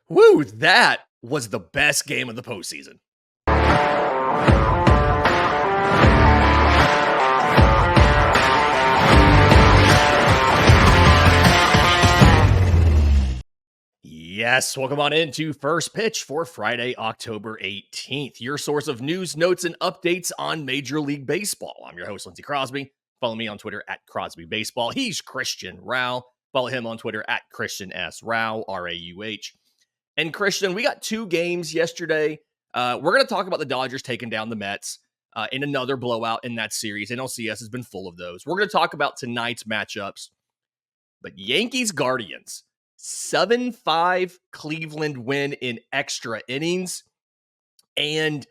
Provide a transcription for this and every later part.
Woo, that was the best game of the postseason. Yes, welcome on into First Pitch for Friday, October 18th. Your source of news, notes, and updates on Major League Baseball. I'm your host, Lindsay Crosby. Follow me on Twitter at Crosby Baseball. He's Christian Rauh. Follow him on Twitter at Christian S. Rauh, R-A-U-H. And Christian, we got two games yesterday. We're going to talk about the Dodgers taking down the Mets in another blowout in that series. NLCS has been full of those. We're going to talk about tonight's matchups. But Yankees Guardians, 7-5 Cleveland win in extra innings. And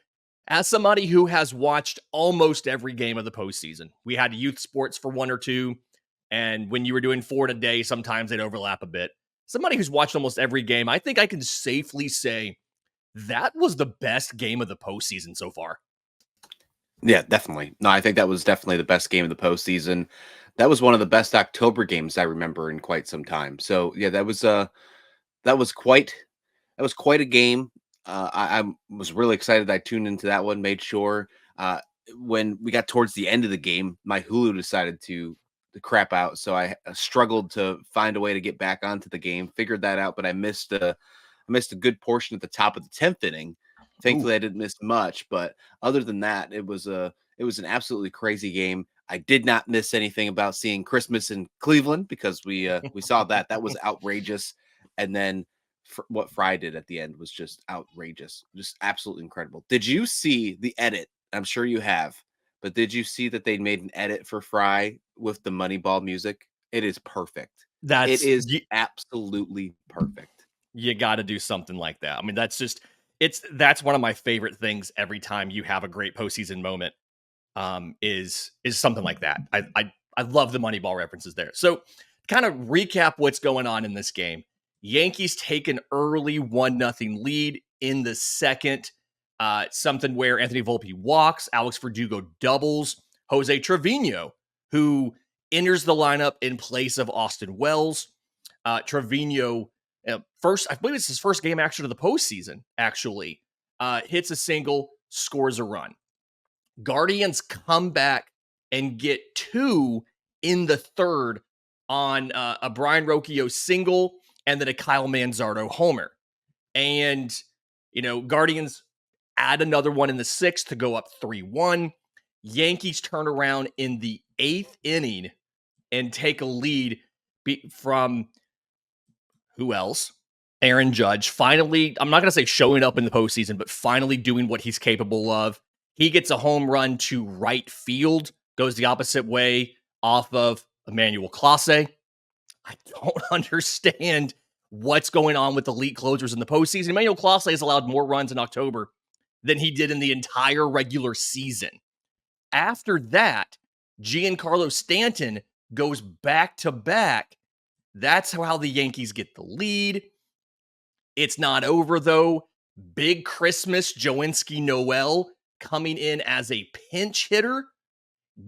as somebody who has watched almost every game of the postseason, we had youth sports for one or two. And when you were doing four in a day, sometimes they'd overlap a bit. Somebody who's watched almost every game, I think I can safely say that was the best game of the postseason so far. Yeah, definitely. No, I think that was definitely the best game of the postseason. That was one of the best October games I remember in quite some time. So yeah, that was quite a game. I was really excited. I tuned into that one. Made sure when we got towards the end of the game, my Hulu decided to crap out, so I struggled to find a way to get back onto the game. Figured that out, but I missed a good portion at the top of the 10th inning. Thankfully, I didn't miss much, but other than that, it was an absolutely crazy game. I did not miss anything about seeing Christmas in Cleveland because we saw that. That was outrageous. And then what Fry did at the end was just outrageous, just absolutely incredible. Did you see the edit? I'm sure you have, but did you see that they made an edit for Fry with the Moneyball music? It is perfect. It is absolutely perfect. You got to do something like that. I mean, that's one of my favorite things every time you have a great postseason moment. Is something like that. I love the Moneyball references there. So kind of recap what's going on in this game. Yankees take an early 1-0 lead in the second. Something where Anthony Volpe walks, Alex Verdugo doubles, Jose Trevino, who enters the lineup in place of Austin Wells. Trevino, first, I believe it's his first game action of the postseason, actually, hits a single, scores a run. Guardians come back and get two in the third on a Brian Rocchio single and then a Kyle Manzardo homer. And, Guardians add another one in the sixth to go up 3-1. Yankees turn around in the eighth inning and take a lead from who else? Aaron Judge. Finally, I'm not going to say showing up in the postseason, but finally doing what he's capable of. He gets a home run to right field, goes the opposite way off of Emmanuel Clase. I don't understand what's going on with elite closers in the postseason. Emmanuel Clase has allowed more runs in October than he did in the entire regular season. After that, Giancarlo Stanton goes back-to-back. That's how the Yankees get the lead. It's not over, though. Big Christmas, Joinski Noel coming in as a pinch hitter,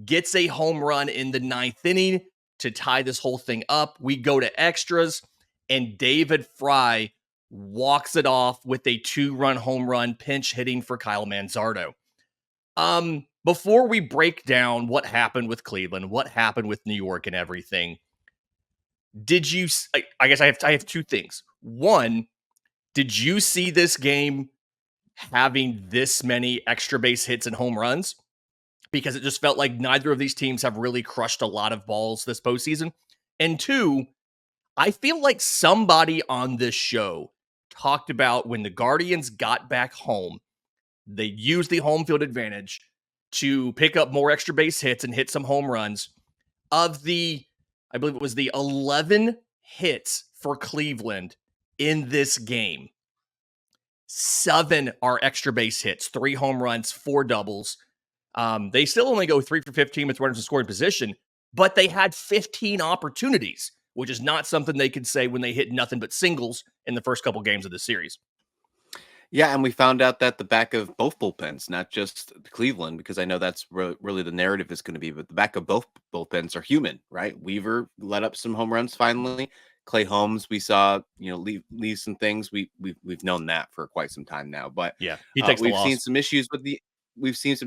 gets a home run in the ninth inning to tie this whole thing up. We go to extras, and David Fry walks it off with a 2-run home run pinch hitting for Kyle Manzardo. Before we break down what happened with Cleveland, what happened with New York and everything, did you, I guess I have two things. One, did you see this game having this many extra base hits and home runs? Because it just felt like neither of these teams have really crushed a lot of balls this postseason. And two, I feel like somebody on this show talked about when the Guardians got back home, they used the home field advantage to pick up more extra base hits and hit some home runs. Of the, I believe it was the 11 hits for Cleveland in this game, 7 are extra base hits, 3 home runs, 4 doubles. They still only go 3 for 15 with runners in scoring position, but they had 15 opportunities, which is not something they could say when they hit nothing but singles in the first couple games of the series. Yeah, and we found out that the back of both bullpens, not just Cleveland, because I know that's really the narrative is going to be, but the back of both bullpens are human, right? Weaver let up some home runs finally. Clay Holmes, we saw, leave some things. We've known that for quite some time now. But Yeah, he takes the we've seen loss. some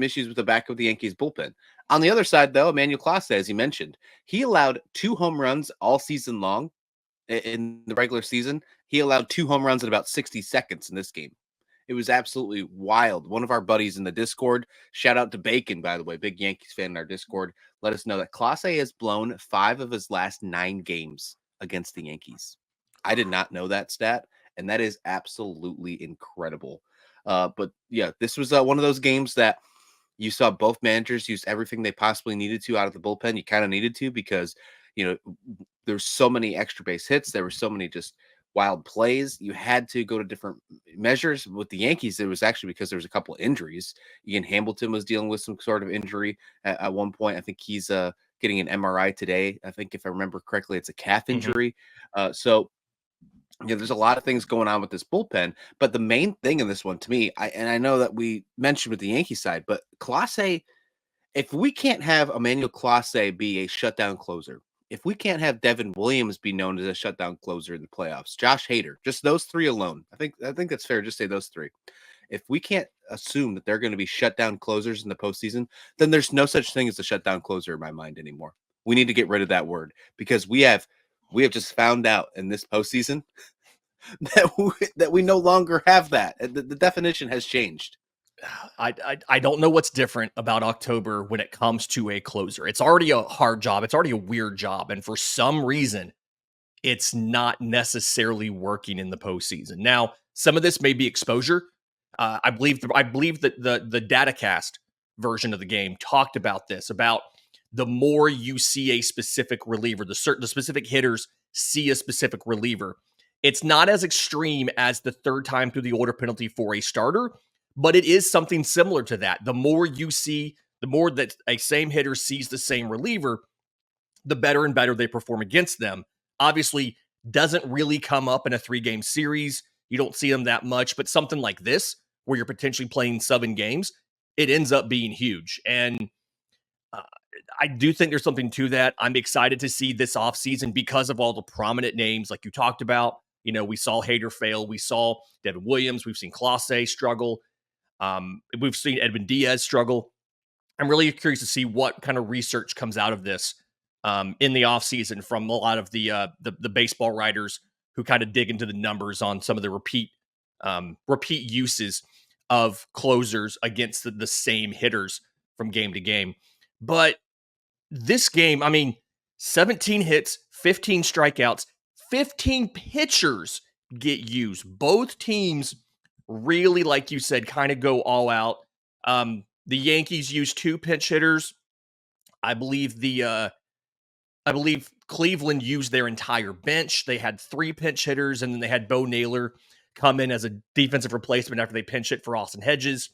issues with the back of the Yankees bullpen. On the other side, though, Emmanuel Clase, as you mentioned, he allowed 2 home runs all season long in the regular season. He allowed 2 home runs in about 60 seconds in this game. It was absolutely wild. One of our buddies in the Discord, shout out to Bacon, by the way, big Yankees fan in our Discord, let us know that Clase has blown 5 of his last 9 games against the Yankees. I did not know that stat, and that is absolutely incredible. But yeah, this was one of those games that you saw both managers use everything they possibly needed to out of the bullpen. You kind of needed to because, there's so many extra base hits. There were so many just wild plays. You had to go to different measures. With the Yankees, it was actually because there was a couple of injuries. Ian Hamilton was dealing with some sort of injury at one point. I think he's getting an MRI today. I think if I remember correctly, it's a calf injury. So there's a lot of things going on with this bullpen, but the main thing in this one to me, I know that we mentioned with the Yankee side, but Clase, if we can't have Emmanuel Clase be a shutdown closer, if we can't have Devin Williams be known as a shutdown closer in the playoffs, Josh Hader, just those 3 alone, I think that's fair. Just say those 3. If we can't assume that they're going to be shutdown closers in the postseason, then there's no such thing as a shutdown closer in my mind anymore. We need to get rid of that word because we have just found out in this postseason that we no longer have that. The definition has changed. I don't know what's different about October when it comes to a closer. It's already a hard job. It's already a weird job. And for some reason, it's not necessarily working in the postseason. Now, some of this may be exposure. I believe that the DataCast version of the game talked about this, about the more you see a specific reliever, the specific hitters see a specific reliever. It's not as extreme as the 3rd time through the order penalty for a starter, but it is something similar to that. The more you see, the more that a same hitter sees the same reliever, the better and better they perform against them. Obviously, doesn't really come up in a 3-game series. You don't see them that much, but something like this, where you're potentially playing 7 games, it ends up being huge. And I do think there's something to that. I'm excited to see this offseason because of all the prominent names like you talked about. We saw Hader fail. We saw Devin Williams. We've seen Clase struggle. We've seen Edwin Diaz struggle. I'm really curious to see what kind of research comes out of this in the offseason from a lot of the baseball writers who kind of dig into the numbers on some of the repeat uses of closers against the same hitters from game to game. But this game, 17 hits, 15 strikeouts, 15 pitchers get used. Both teams really, like you said, kind of go all out. The Yankees used 2 pinch hitters. I believe Cleveland used their entire bench. They had 3 pinch hitters, and then they had Bo Naylor come in as a defensive replacement after they pinch hit for Austin Hedges.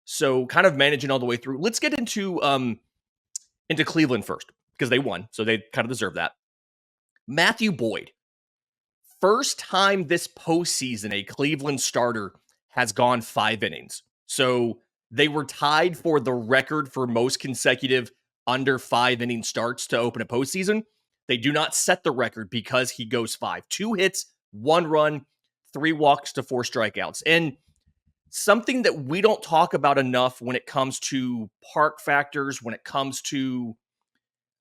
So kind of managing all the way through. Let's get into Cleveland first because they won, so they kind of deserve that. Matthew Boyd, first time this postseason a Cleveland starter has gone 5 innings. So they were tied for the record for most consecutive under 5-inning starts to open a postseason. They do not set the record because he goes 5. 2 hits, 1 run, 3 walks to 4 strikeouts. And something that we don't talk about enough when it comes to park factors, when it comes to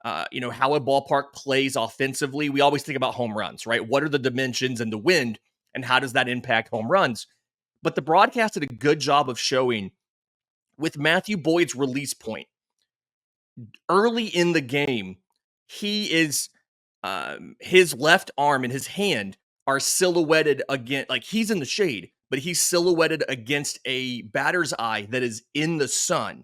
how a ballpark plays offensively, we always think about home runs, right? What are the dimensions and the wind, and how does that impact home runs? But the broadcast did a good job of showing with Matthew Boyd's release point. Early in the game, he is his left arm and his hand are silhouetted against, like he's in the shade, but he's silhouetted against a batter's eye that is in the sun.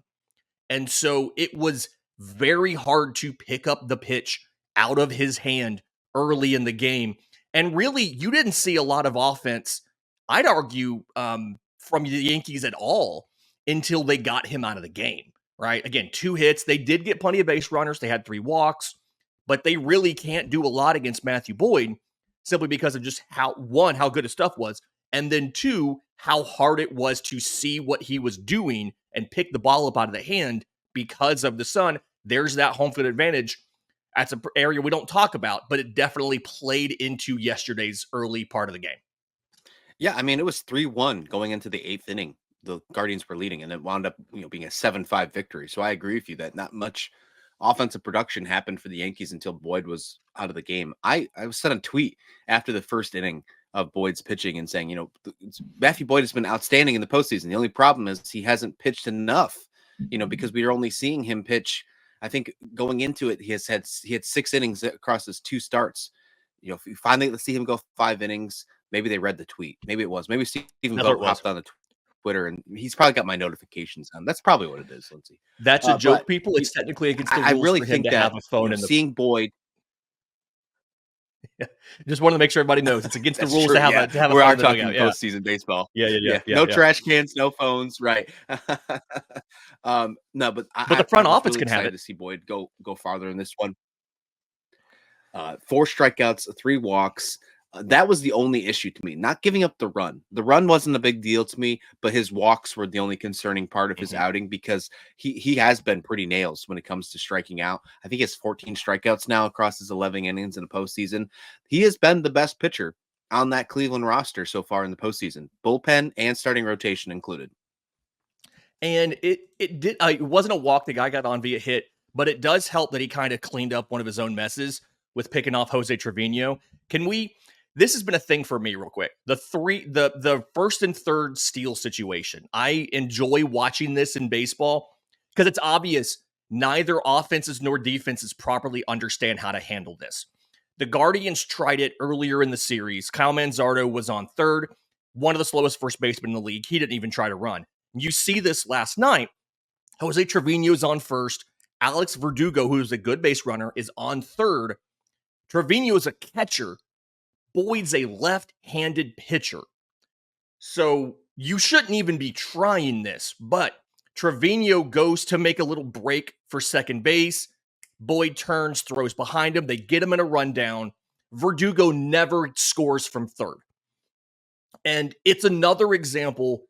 And so it was very hard to pick up the pitch out of his hand early in the game. And really, you didn't see a lot of offense, I'd argue, from the Yankees at all until they got him out of the game, right? Again, 2 hits. They did get plenty of base runners. They had 3 walks, but they really can't do a lot against Matthew Boyd simply because of just how good his stuff was, and then 2, how hard it was to see what he was doing and pick the ball up out of the hand because of the sun. There's that home field advantage. That's an area we don't talk about, but it definitely played into yesterday's early part of the game. Yeah, I mean, it was 3-1 going into the 8th inning. The Guardians were leading, and it wound up, being a 7-5 victory. So I agree with you that not much offensive production happened for the Yankees until Boyd was out of the game. I sent a tweet after the first inning of Boyd's pitching and saying, Matthew Boyd has been outstanding in the postseason. The only problem is he hasn't pitched enough, because we are only seeing him pitch. I think going into it, he had 6 innings across his 2 starts. If we finally let's see him go 5 innings. Maybe they read the tweet. Maybe it was. Maybe Stephen Vogt hopped on the Twitter, and he's probably got my notifications on. That's probably what it is, Lindsay. That's a joke, But people. It's technically against the I rules really for him think to that have a phone in the. seeing Boyd. Just wanted to make sure everybody knows it's against the rules true, to have yeah. a phone. We are in the talking dugout. postseason baseball. Yeah. No trash cans, no phones. Right. No, but the front I was office really can have excited it. to see Boyd go farther in this one. 4 strikeouts, 3 walks. That was the only issue to me. Not giving up the run. The run wasn't a big deal to me, but his walks were the only concerning part of his outing because he has been pretty nails when it comes to striking out. I think he has 14 strikeouts now across his 11 innings in the postseason. He has been the best pitcher on that Cleveland roster so far in the postseason, bullpen and starting rotation included. And it wasn't a walk the guy got on via hit, but it does help that he kind of cleaned up one of his own messes with picking off Jose Trevino. This has been a thing for me real quick. The first and third steal situation. I enjoy watching this in baseball because it's obvious neither offenses nor defenses properly understand how to handle this. The Guardians tried it earlier in the series. Kyle Manzardo was on third, one of the slowest first basemen in the league. He didn't even try to run. You see this last night. Jose Trevino is on first. Alex Verdugo, who's a good base runner, is on third. Trevino is a catcher. Boyd's a left-handed pitcher. So you shouldn't even be trying this, but Trevino goes to make a little break for second base. Boyd turns, throws behind him. They get him in a rundown. Verdugo never scores from third. And it's another example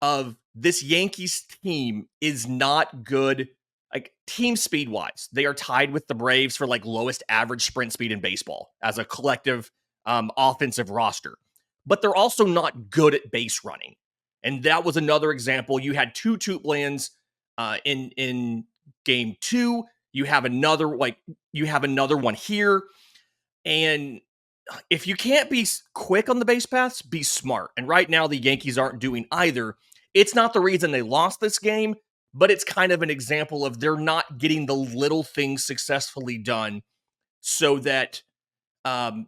of this Yankees team is not good, like team speed wise. They are tied with the Braves for like lowest average sprint speed in baseball as a collective offensive roster, but they're also not good at base running. And that was another example. You had 2 Tuplans in game 2. You have another one here. And if you can't be quick on the base paths, be smart. And right now the Yankees aren't doing either. It's not the reason they lost this game, but it's kind of an example of they're not getting the little things successfully done so that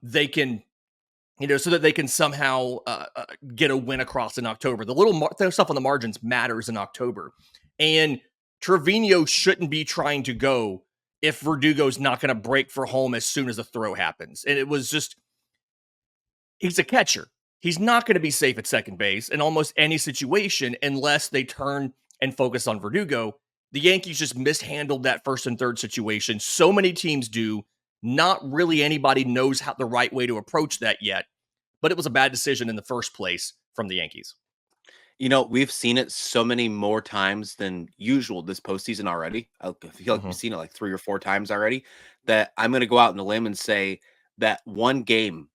they can, so that they can somehow get a win across in October. The little stuff on the margins matters in October. And Trevino shouldn't be trying to go if Verdugo's not going to break for home as soon as the throw happens. And it was just, he's a catcher. He's not going to be safe at second base in almost any situation unless they turn and focus on Verdugo. The Yankees just mishandled that first and third situation. So many teams do. Not really anybody knows how the right way to approach that yet, but it was a bad decision in the first place from the Yankees. We've seen it so many more times than usual this postseason already. I feel like we've seen it like 3 or 4 times already that I'm going to go out on a limb and say that one game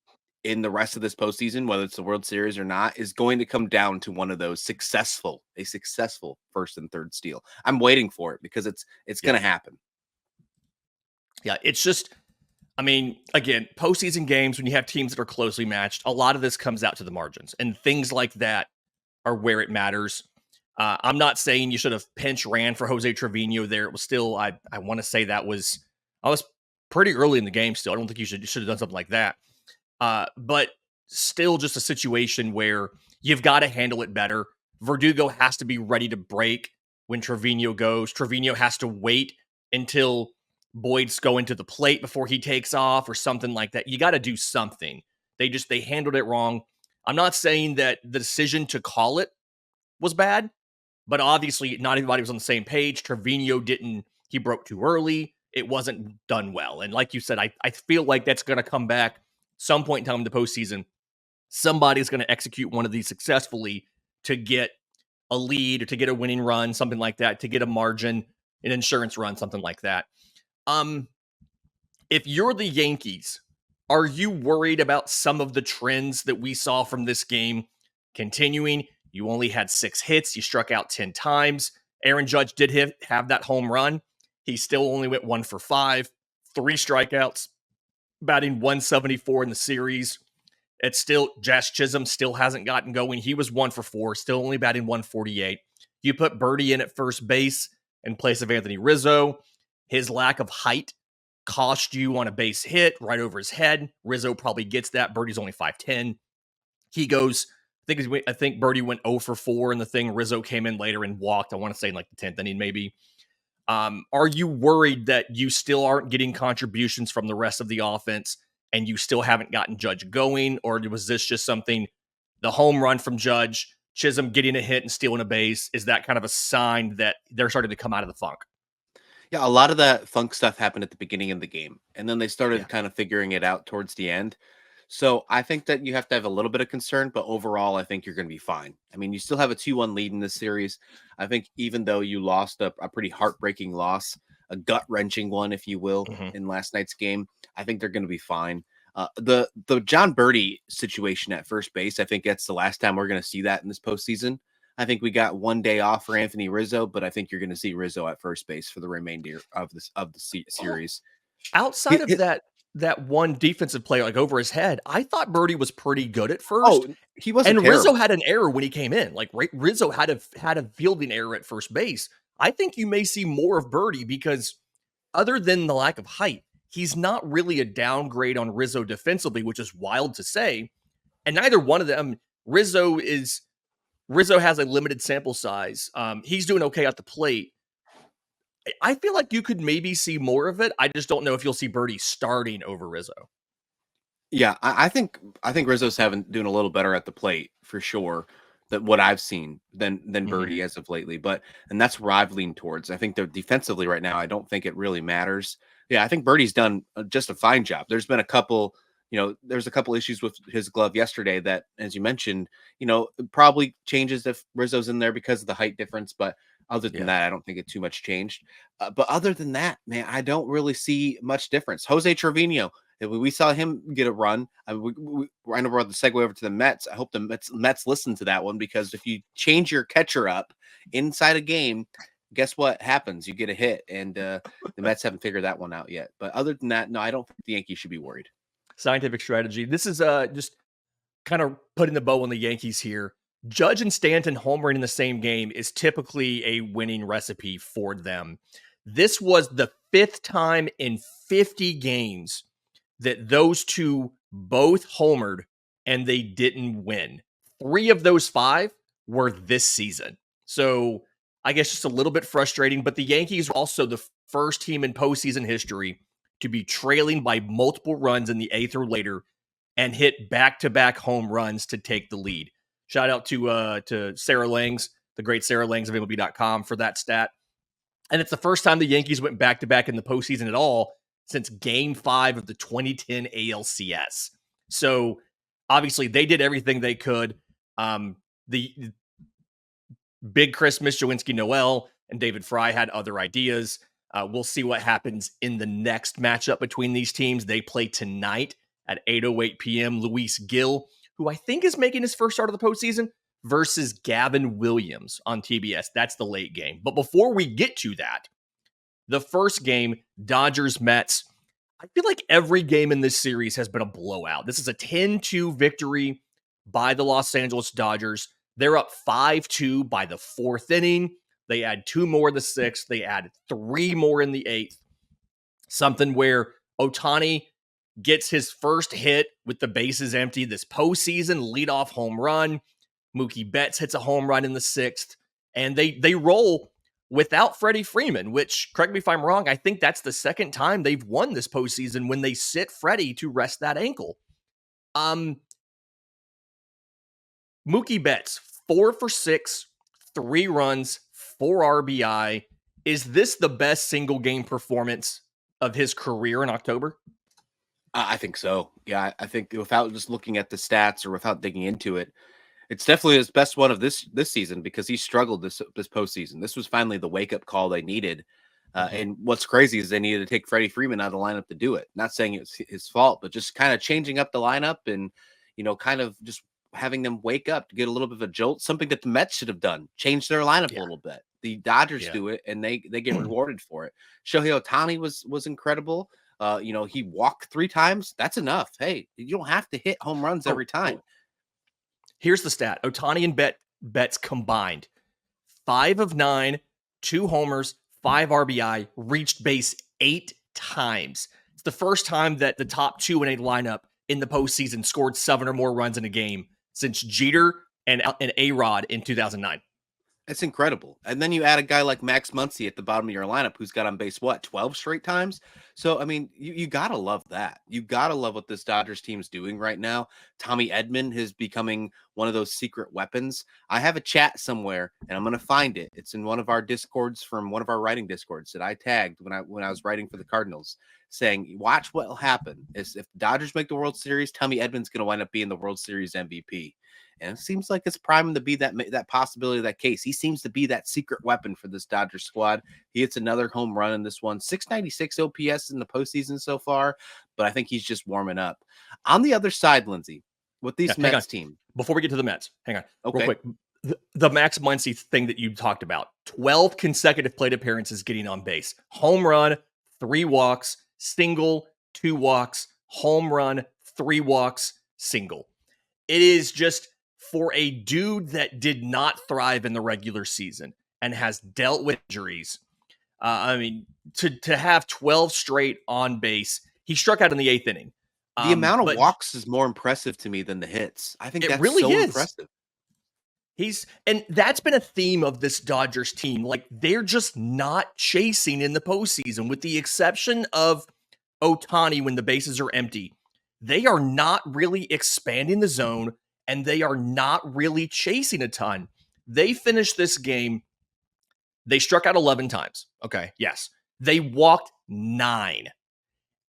in the rest of this postseason, whether it's the World Series or not, is going to come down to one of those successful first and third steal. I'm waiting for it because it's going to happen. Yeah, it's just, I mean, again, postseason games, when you have teams that are closely matched, a lot of this comes out to the margins, and things like that are where it matters. I'm not saying you should have pinch ran for Jose Trevino there. It was still, I want to say I was pretty early in the game still. I don't think you should have done something like that. But still just a situation where you've got to handle it better. Verdugo has to be ready to break when Trevino goes. Trevino has to wait until Boyd's going to the plate before he takes off or something like that. You got to do something. They handled it wrong. I'm not saying that the decision to call it was bad, but obviously not everybody was on the same page. Trevino he broke too early. It wasn't done well. And like you said, I feel like that's going to come back some point in time in the postseason. Somebody's going to execute one of these successfully to get a lead or to get a winning run, something like that, to get a margin, an insurance run, something like that. If you're the Yankees, are you worried about some of the trends that we saw from this game continuing? You only had 6 hits. You struck out 10 times. Aaron Judge did have that home run. He still only went 1 for 5, 3 strikeouts, batting 174 in the series. It's still, Jazz Chisholm still hasn't gotten going. He was 1 for 4, still only batting 148. You put Birdie in at first base in place of Anthony Rizzo. His lack of height cost you on a base hit right over his head. Rizzo probably gets that. Birdie's only 5'10". He goes, I think Birdie went 0 for 4 in the thing. Rizzo came in later and walked. I want to say in like the 10th inning, maybe. Are you worried that you still aren't getting contributions from the rest of the offense and you still haven't gotten Judge going? Or was this just something, the home run from Judge, Chisholm getting a hit and stealing a base, is that kind of a sign that they're starting to come out of the funk? Yeah, a lot of that funk stuff happened at the beginning of the game, and then they started Yeah. kind of figuring it out towards the end. So I think that you have to have a little bit of concern, but overall, I think you're going to be fine. I mean, you still have a 2-1 lead in this series. I think even though you lost a pretty heartbreaking loss, a gut wrenching one, if you will, Mm-hmm. in last night's game, I think they're going to be fine. The John Birdie situation at first base, I think that's the last time we're going to see that in this postseason. I think we got 1 day off for Anthony Rizzo, but I think you're going to see Rizzo at first base for the remainder of the series. Outside of that one defensive play, like over his head, I thought Birdie was pretty good at Oh, first. he wasn't And Rizzo terrible. had an error when he came in. Like Rizzo had a fielding error at first base. I think you may see more of Birdie because other than the lack of height, he's not really a downgrade on Rizzo defensively, which is wild to say. And neither one of them, Rizzo has a limited sample size. He's doing okay at the plate. I feel like you could maybe see more of it. I just don't know if you'll see Birdie starting over Rizzo. Yeah, I think Rizzo's doing a little better at the plate for sure. That what I've seen than Mhm. Birdie as of lately, and that's where I've leaned towards. I think they're defensively right now. I don't think it really matters. Yeah, I think Birdie's done just a fine job. There's been a couple, there's a couple issues with his glove yesterday that, as you mentioned, probably changes if Rizzo's in there because of the height difference. But other than Yeah. that, I don't think it too much changed. But other than that, man, I don't really see much difference. Jose Trevino, if we saw him get a run. I know we're on the segue over to the Mets. I hope the Mets listen to that one, because if you change your catcher up inside a game, guess what happens? You get a hit, and the Mets haven't figured that one out yet. But other than that, no, I don't think the Yankees should be worried. Scientific strategy. This is just kind of putting the bow on the Yankees here. Judge and Stanton homering in the same game is typically a winning recipe for them. This was the 5th time in 50 games that those two both homered and they didn't win. 3 of those 5 were this season. So I guess just a little bit frustrating, but the Yankees are also the first team in postseason history to be trailing by multiple runs in the 8th or later and hit back-to-back home runs to take the lead. Shout out to Sarah Langs, the great Sarah Langs of MLB.com, for that stat. And it's the first time the Yankees went back-to-back in the postseason at all since Game 5 of the 2010 ALCS. So obviously they did everything they could. The big Christmas, Jowinsky Noel and David Fry had other ideas. We'll see what happens in the next matchup between these teams. They play tonight at 8:08 p.m. Luis Gil, who I think is making his first start of the postseason, versus Gavin Williams on TBS. That's the late game. But before we get to that, the first game, Dodgers Mets. I feel like every game in this series has been a blowout. This is a 10-2 victory by the Los Angeles Dodgers. They're up 5-2 by the 4th inning. They add 2 more in the 6th. They add 3 more in the 8th. Something where Ohtani gets his first hit with the bases empty this postseason, leadoff home run. Mookie Betts hits a home run in the 6th. And they roll without Freddie Freeman, which, correct me if I'm wrong, I think that's the second time they've won this postseason when they sit Freddie to rest that ankle. Mookie Betts, 4 for 6, 3 runs, 4 RBI. Is this the best single game performance of his career in October? I think so. Yeah, I think without just looking at the stats or without digging into it, it's definitely his best one of this season, because he struggled this postseason. This was finally the wake up call they needed. Mhm. And what's crazy is they needed to take Freddie Freeman out of the lineup to do it. Not saying it's his fault, but just kind of changing up the lineup and, kind of just having them wake up to get a little bit of a jolt, something that the Mets should have done, change their lineup a Yeah. little bit. The Dodgers Yeah. do it and they get rewarded for it. Shohei Ohtani was incredible. He walked 3 times. That's enough. Hey, you don't have to hit home runs Oh, every time. here's the stat. Ohtani and Betts combined 5 of 9, 2 homers, 5 RBI, reached base 8 times. It's the first time that the top 2 in a lineup in the postseason scored 7 or more runs in a game since Jeter and A-Rod in 2009. It's incredible. And then you add a guy like Max Muncy at the bottom of your lineup who's got on base, 12 straight times? So, I mean, you got to love that. You got to love what this Dodgers team's doing right now. Tommy Edman is becoming one of those secret weapons. I have a chat somewhere and I'm going to find it. It's in one of our discords from one of our writing discords that I tagged when I was writing for the Cardinals, saying, watch what will happen. Is if the Dodgers make the World Series, Tommy Edman's going to wind up being the World Series MVP. And it seems like it's priming to be that possibility, that case. He seems to be that secret weapon for this Dodgers squad. He hits another home run in this one. 696 OPS in the postseason so far, but I think he's just warming up. On the other side, Lindsay, with Yeah, these Mets team. Before we get to the Mets, hang on, real Okay. quick. The Max Muncy thing that you talked about, 12 consecutive plate appearances getting on base. Home run, 3 walks, single, 2 walks, home run, 3 walks, single. It is just for a dude that did not thrive in the regular season and has dealt with injuries. I mean, to have 12 straight on base, he struck out in the 8th inning. The amount of But walks is more impressive to me than the hits. I think it that's really so is. impressive. And that's been a theme of this Dodgers team. Like, they're just not chasing in the postseason, with the exception of Ohtani when the bases are empty. They are not really expanding the zone, and they are not really chasing a ton. They finished this game, they struck out 11 times. Okay, yes. They walked 9.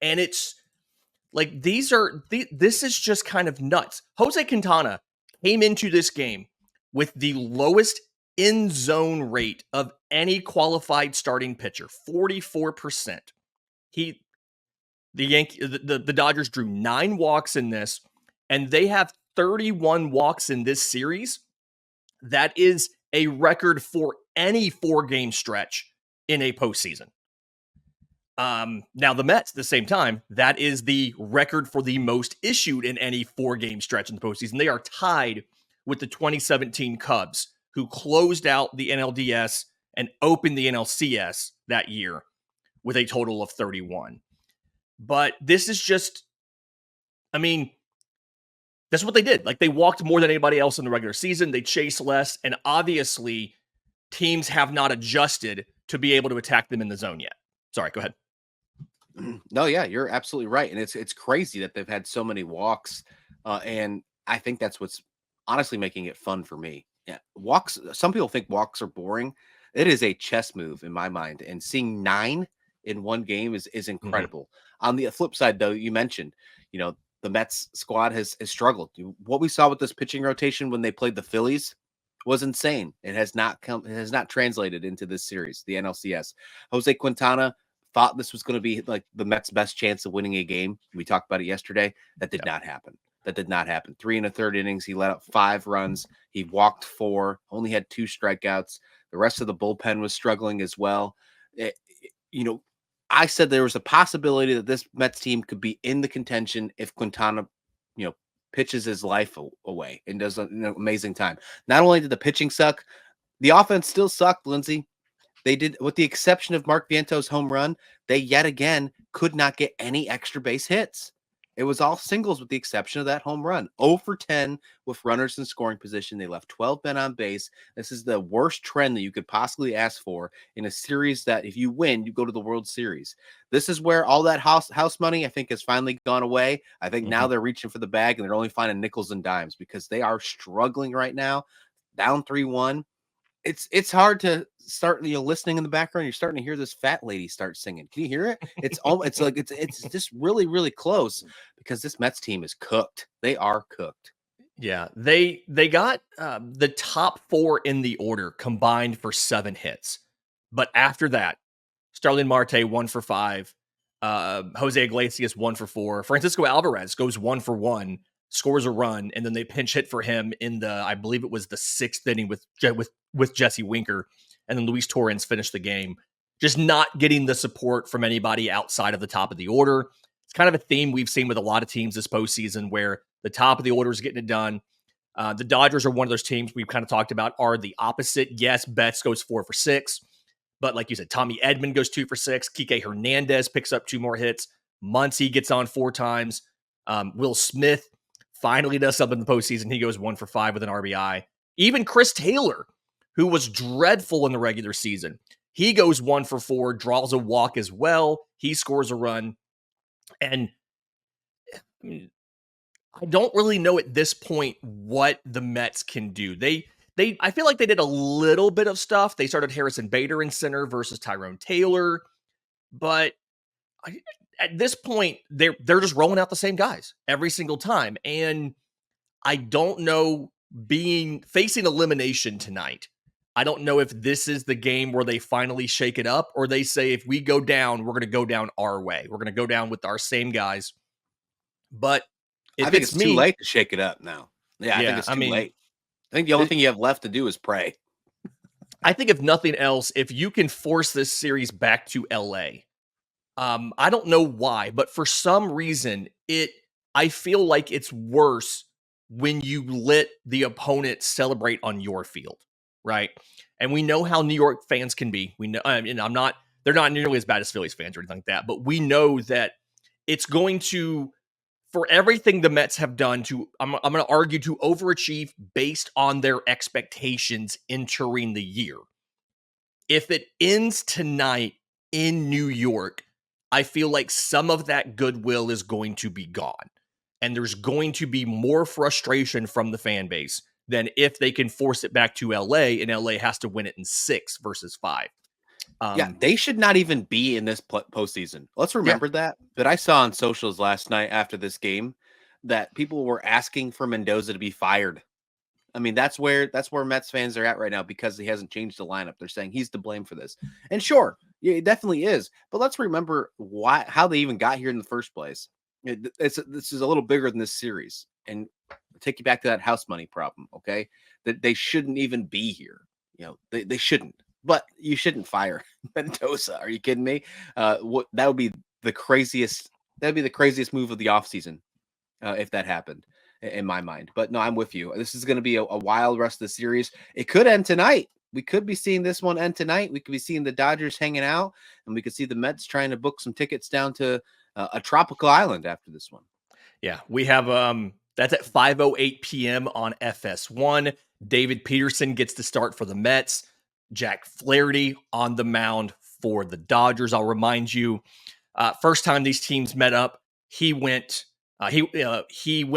And it's like, this is just kind of nuts. Jose Quintana came into this game with the lowest in zone rate of any qualified starting pitcher, 44%. The Dodgers drew 9 walks in this, and they have 31 walks in this series. That is a record for any 4-game stretch in a postseason. Now the Mets, at the same time, that is the record for the most issued in any 4-game stretch in the postseason. They are tied with the 2017 Cubs, who closed out the NLDS and opened the NLCS that year with a total of 31. But this is just, I mean, that's what they did. Like, they walked more than anybody else in the regular season. They chased less, and obviously teams have not adjusted to be able to attack them in the zone yet. Sorry, go ahead. No, yeah, you're absolutely right, and it's crazy that they've had so many walks, and I think that's what's honestly making it fun for me. Yeah, walks. Some people think walks are boring. It is a chess move in my mind, and seeing 9 in one game is incredible. On the flip side, though, you mentioned, the Mets squad has struggled. What we saw with this pitching rotation when they played the Phillies was insane. It has not translated into this series, the NLCS. Jose Quintana thought this was going to be like the Mets' best chance of winning a game. We talked about it yesterday. That did not happen. That did not happen. 3 1/3 innings. He let up 5 runs. He walked 4, only had 2 strikeouts. The rest of the bullpen was struggling as well. I said there was a possibility that this Mets team could be in the contention if Quintana, pitches his life away and does an amazing time. Not only did the pitching suck, the offense still sucked, Lindsay. They did, with the exception of Mark Viento's home run, they yet again could not get any extra base hits. It was all singles with the exception of that home run. 0 for 10 with runners in scoring position. They left 12 men on base. This is the worst trend that you could possibly ask for in a series that if you win, you go to the World Series. This is where all that house money, I think, has finally gone away. I think now they're reaching for the bag and they're only finding nickels and dimes because they are struggling right now. Down 3-1. It's hard to start, listening in the background. You're starting to hear this fat lady start singing. Can you hear it? It's like it's just really, really close because this Mets team is cooked. They are cooked. Yeah, they got the top 4 in the order combined for 7 hits, but after that, Starlin Marte 1 for 5. Jose Iglesias 1 for 4. Francisco Alvarez goes 1 for 1, scores a run, and then they pinch hit for him in the, I believe it was the 6th inning with Jesse Winker, and then Luis Torrens finished the game. Just not getting the support from anybody outside of the top of the order. It's kind of a theme we've seen with a lot of teams this postseason where the top of the order is getting it done. The Dodgers are one of those teams we've kind of talked about are the opposite. Yes, Betts goes 4 for 6. But like you said, Tommy Edman goes 2 for 6. Kike Hernandez picks up 2 more hits. Muncy gets on 4 times. Will Smith finally does something in the postseason. He goes 1 for 5 with an RBI. Even Chris Taylor, who was dreadful in the regular season, he goes 1 for 4, draws a walk as well. He scores a run. And I don't really know at this point what the Mets can do. I feel like they did a little bit of stuff. They started Harrison Bader in center versus Tyrone Taylor, but at this point, they're just rolling out the same guys every single time. And I don't know, facing elimination tonight, I don't know if this is the game where they finally shake it up, or they say, if we go down, we're going to go down our way. We're going to go down with our same guys. But I think it's too late to shake it up now. Yeah, I think it's too late. I think the only thing you have left to do is pray. I think if nothing else, if you can force this series back to LA, I don't know why, but for some reason, I feel like it's worse when you let the opponent celebrate on your field, right? And we know how New York fans can be. We know, and they're not nearly as bad as Phillies fans or anything like that, but we know that it's going to, for everything the Mets have done I'm going to argue, to overachieve based on their expectations entering the year. If it ends tonight in New York, I feel like some of that goodwill is going to be gone. And there's going to be more frustration from the fan base than if they can force it back to LA, and LA has to win it in 6 versus 5. Yeah, they should not even be in this postseason. Let's remember that. But I saw on socials last night after this game that people were asking for Mendoza to be fired. I mean, that's where Mets fans are at right now because he hasn't changed the lineup. They're saying he's to blame for this. And sure, yeah, it definitely is. But let's remember how they even got here in the first place. This is a little bigger than this series. And I'll take you back to that house money problem, okay? That they shouldn't even be here. You know, they shouldn't. But you shouldn't fire Mendoza. Are you kidding me? That would be the craziest. That'd be the craziest move of the offseason if that happened, in my mind. But no, I'm with you. This is going to be a wild rest of the series. It could end tonight. We could be seeing this one end tonight. We could be seeing the Dodgers hanging out, and we could see the Mets trying to book some tickets down to a tropical island after this one. Yeah, we have that's at 5:08 p.m. on FS1. David Peterson gets to start for the Mets. Jack Flaherty on the mound for the Dodgers. I'll remind you, first time these teams met up, he went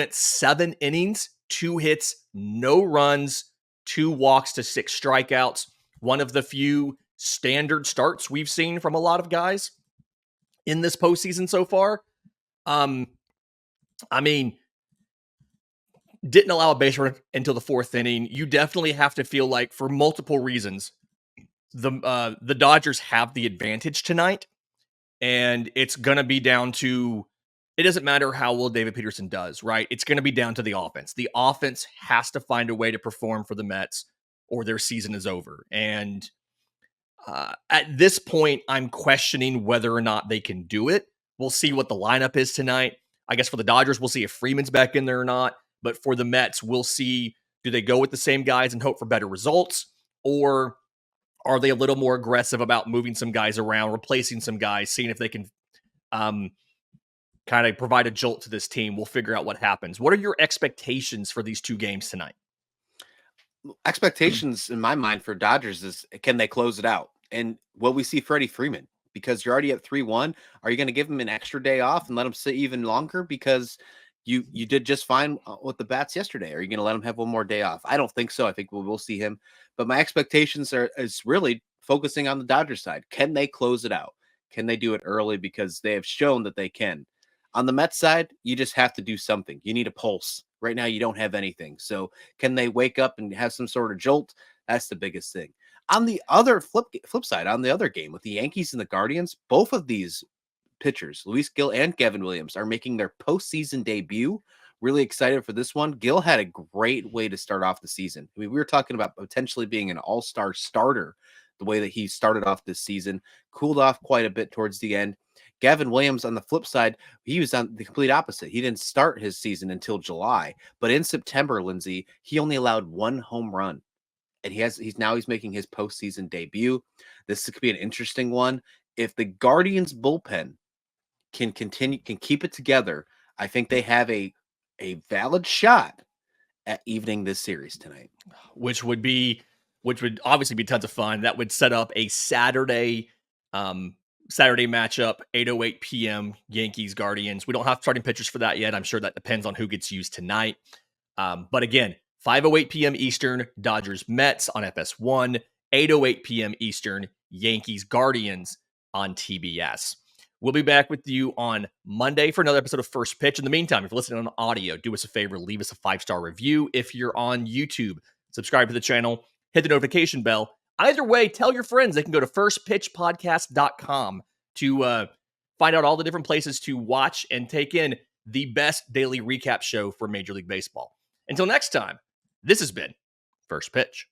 7 innings, 2 hits, no runs, 2 walks to 6 strikeouts. One of the few standard starts we've seen from a lot of guys in this postseason so far. I mean, didn't allow a base run until the 4th inning. You definitely have to feel like, for multiple reasons, the Dodgers have the advantage tonight, and it's going to be down to, it doesn't matter how well David Peterson does, right? It's going to be down to the offense. The offense has to find a way to perform for the Mets or their season is over. And at this point, I'm questioning whether or not they can do it. We'll see what the lineup is tonight. I guess for the Dodgers, we'll see if Freeman's back in there or not. But for the Mets, we'll see, do they go with the same guys and hope for better results? Or are they a little more aggressive about moving some guys around, replacing some guys, seeing if they can kind of provide a jolt to this team? We'll figure out what happens. What are your expectations for these 2 games tonight? Expectations in my mind for Dodgers is, can they close it out? And will we see Freddie Freeman? Because you're already at 3-1. Are you going to give him an extra day off and let him sit even longer? Because you did just fine with the bats yesterday. Are you going to let him have one more day off? I don't think so. I think we'll see him. But my expectations is really focusing on the Dodgers side. Can they close it out? Can they do it early? Because they have shown that they can. On the Mets side, you just have to do something. You need a pulse. Right now, you don't have anything. So can they wake up and have some sort of jolt? That's the biggest thing. On the other flip side, on the other game with the Yankees and the Guardians, both of these pitchers, Luis Gil and Gavin Williams, are making their postseason debut. Really excited for this one. Gil had a great way to start off the season. I mean, we were talking about potentially being an all-star starter the way that he started off this season, cooled off quite a bit towards the end. Gavin Williams, on the flip side, he was on the complete opposite. He didn't start his season until July, but in September, Lindsay, he only allowed 1 home run. And he's making his postseason debut. This could be an interesting one. If the Guardians bullpen can keep it together, I think they have a valid shot at evening this series tonight. Which would obviously be tons of fun. That would set up a Saturday matchup, 8:08 p.m. Yankees Guardians. We don't have starting pitchers for that yet. I'm sure that depends on who gets used tonight. But again, 5:08 p.m. Eastern, Dodgers Mets on FS1, 8:08 p.m. Eastern, Yankees Guardians on TBS. We'll be back with you on Monday for another episode of First Pitch. In the meantime, if you're listening on audio, do us a favor, leave us a 5-star review. If you're on YouTube, subscribe to the channel, hit the notification bell. Either way, tell your friends. They can go to firstpitchpodcast.com to find out all the different places to watch and take in the best daily recap show for Major League Baseball. Until next time, this has been First Pitch.